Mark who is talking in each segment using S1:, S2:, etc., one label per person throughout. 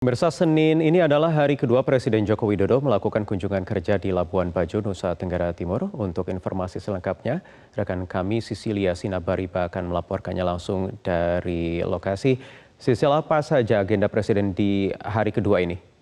S1: Pemirsa, Senin ini adalah hari kedua Presiden Joko Widodo melakukan kunjungan kerja di Labuan Bajo, Nusa Tenggara Timur. Untuk informasi selengkapnya, rekan kami Sisilia Sinabariba akan melaporkannya langsung dari lokasi. Sisil, apa saja agenda Presiden di hari kedua ini?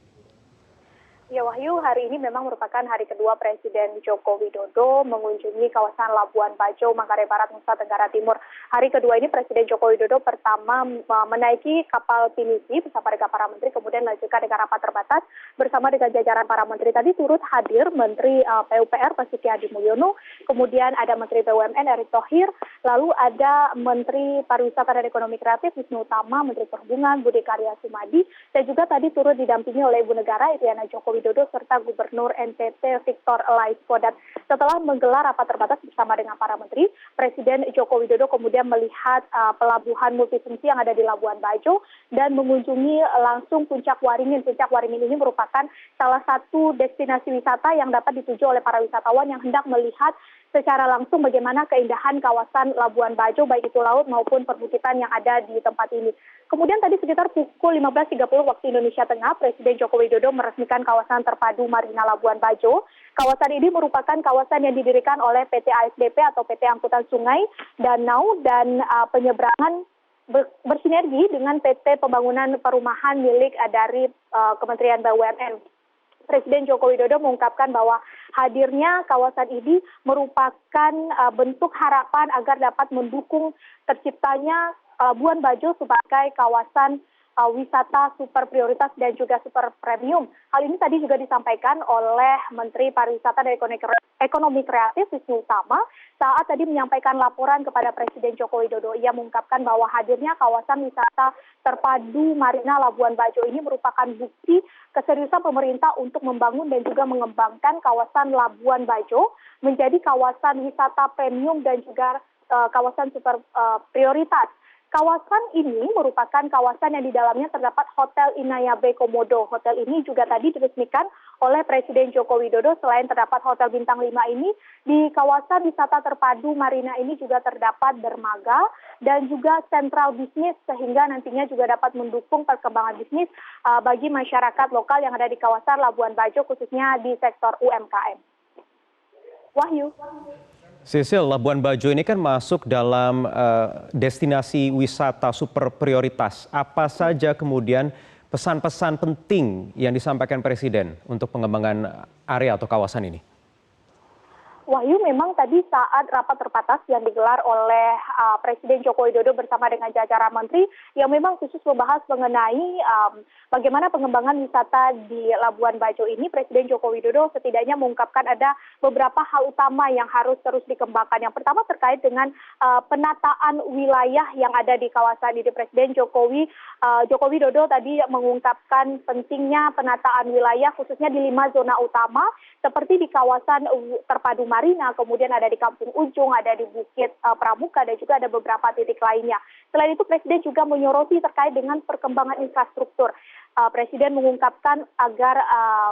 S2: Ya Wahyu, hari ini memang merupakan hari kedua Presiden Joko Widodo mengunjungi kawasan Labuan Bajo, Manggarai Barat, Nusa Tenggara Timur. Hari kedua ini Presiden Joko Widodo pertama menaiki kapal pinisi bersama dengan para menteri, kemudian melanjutkan dengan rapat terbatas bersama dengan jajaran para menteri. Tadi turut hadir Menteri PUPR Basuki Hadi Mulyono, kemudian ada Menteri BUMN Erick Thohir, lalu ada Menteri Pariwisata dan Ekonomi Kreatif Wisnu Tama, Menteri Perhubungan Budi Karya Sumadi, dan juga tadi turut didampingi oleh Ibu Negara Iriana Joko Widodo serta Gubernur NTT Victor Laiskodat. Setelah menggelar rapat terbatas bersama dengan para menteri, Presiden Joko Widodo kemudian melihat pelabuhan multifungsi yang ada di Labuan Bajo dan mengunjungi langsung Puncak Waringin. Puncak Waringin ini merupakan salah satu destinasi wisata yang dapat dituju oleh para wisatawan yang hendak melihat secara langsung bagaimana keindahan kawasan Labuan Bajo, baik itu laut maupun perbukitan yang ada di tempat ini. Kemudian tadi sekitar pukul 15.30 waktu Indonesia Tengah, Presiden Joko Widodo meresmikan kawasan terpadu Marina Labuan Bajo. Kawasan ini merupakan kawasan yang didirikan oleh PT ASDP atau PT Angkutan Sungai, Danau, dan Penyeberangan bersinergi dengan PT Pembangunan Perumahan milik dari Kementerian BUMN. Presiden Joko Widodo mengungkapkan bahwa hadirnya kawasan ini merupakan bentuk harapan agar dapat mendukung terciptanya Labuan Bajo sebagai kawasan wisata super prioritas dan juga super premium. Hal ini tadi juga disampaikan oleh Menteri Pariwisata dan Ekonomi Kreatif Wisnu Tama saat tadi menyampaikan laporan kepada Presiden Joko Widodo. Ia mengungkapkan bahwa hadirnya kawasan wisata terpadu Marina Labuan Bajo ini merupakan bukti keseriusan pemerintah untuk membangun dan juga mengembangkan kawasan Labuan Bajo menjadi kawasan wisata premium dan juga kawasan super prioritas. Kawasan ini merupakan kawasan yang di dalamnya terdapat Hotel Inaya Bay Komodo. Hotel ini juga tadi diresmikan oleh Presiden Joko Widodo. Selain terdapat Hotel Bintang 5 ini, di kawasan wisata terpadu Marina ini juga terdapat dermaga dan juga sentral bisnis sehingga nantinya juga dapat mendukung perkembangan bisnis bagi masyarakat lokal yang ada di kawasan Labuan Bajo, khususnya di sektor UMKM. Wahyu.
S1: Sisil, Labuan Bajo ini kan masuk dalam destinasi wisata super prioritas. Apa saja kemudian pesan-pesan penting yang disampaikan Presiden untuk pengembangan area atau kawasan ini?
S2: Wahyu, memang tadi saat rapat terbatas yang digelar oleh Presiden Joko Widodo bersama dengan jajaran menteri yang memang khusus membahas mengenai bagaimana pengembangan wisata di Labuan Bajo ini, Presiden Joko Widodo setidaknya mengungkapkan ada beberapa hal utama yang harus terus dikembangkan. Yang pertama terkait dengan penataan wilayah yang ada di kawasan ini. Presiden Joko Widodo tadi mengungkapkan pentingnya penataan wilayah khususnya di 5 zona utama seperti di kawasan terpadu Marina, kemudian ada di Kampung Ujung, ada di Bukit Pramuka, dan juga ada beberapa titik lainnya. Selain itu, Presiden juga menyoroti terkait dengan perkembangan infrastruktur. Presiden mengungkapkan agar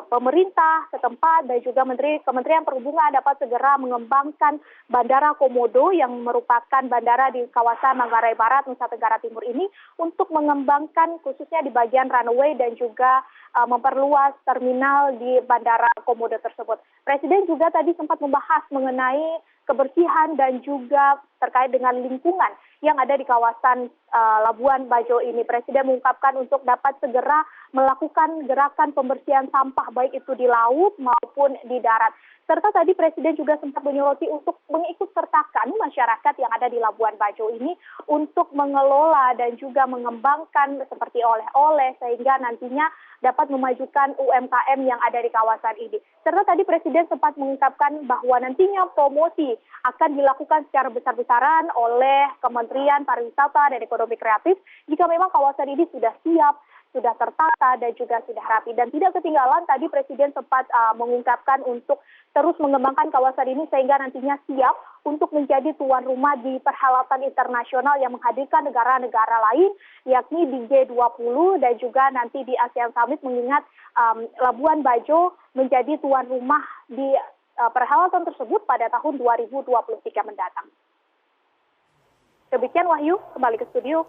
S2: pemerintah setempat dan juga Kementerian Perhubungan dapat segera mengembangkan Bandara Komodo yang merupakan bandara di kawasan Manggarai Barat, Nusa Tenggara Timur ini untuk mengembangkan khususnya di bagian runway dan juga memperluas terminal di Bandara Komodo tersebut. Presiden juga tadi sempat membahas mengenai kebersihan dan juga terkait dengan lingkungan yang ada di kawasan Labuan Bajo ini. Presiden mengungkapkan untuk dapat segera melakukan gerakan pembersihan sampah baik itu di laut maupun di darat. Serta tadi Presiden juga sempat menyoroti untuk mengikut sertakan masyarakat yang ada di Labuan Bajo ini untuk mengelola dan juga mengembangkan seperti oleh-oleh sehingga nantinya dapat memajukan UMKM yang ada di kawasan ini. Serta tadi Presiden sempat mengungkapkan bahwa nantinya promosi akan dilakukan secara besar-besaran oleh Kementerian Pariwisata dan Ekonomi Kreatif jika memang kawasan ini sudah siap, sudah tertata dan juga sudah rapi. Dan tidak ketinggalan tadi Presiden sempat mengungkapkan untuk terus mengembangkan kawasan ini sehingga nantinya siap untuk menjadi tuan rumah di perhelatan internasional yang menghadirkan negara-negara lain yakni di G20 dan juga nanti di ASEAN Summit, mengingat Labuan Bajo menjadi tuan rumah di perhelatan tersebut pada tahun 2023 mendatang. Demikian Wahyu, kembali ke studio.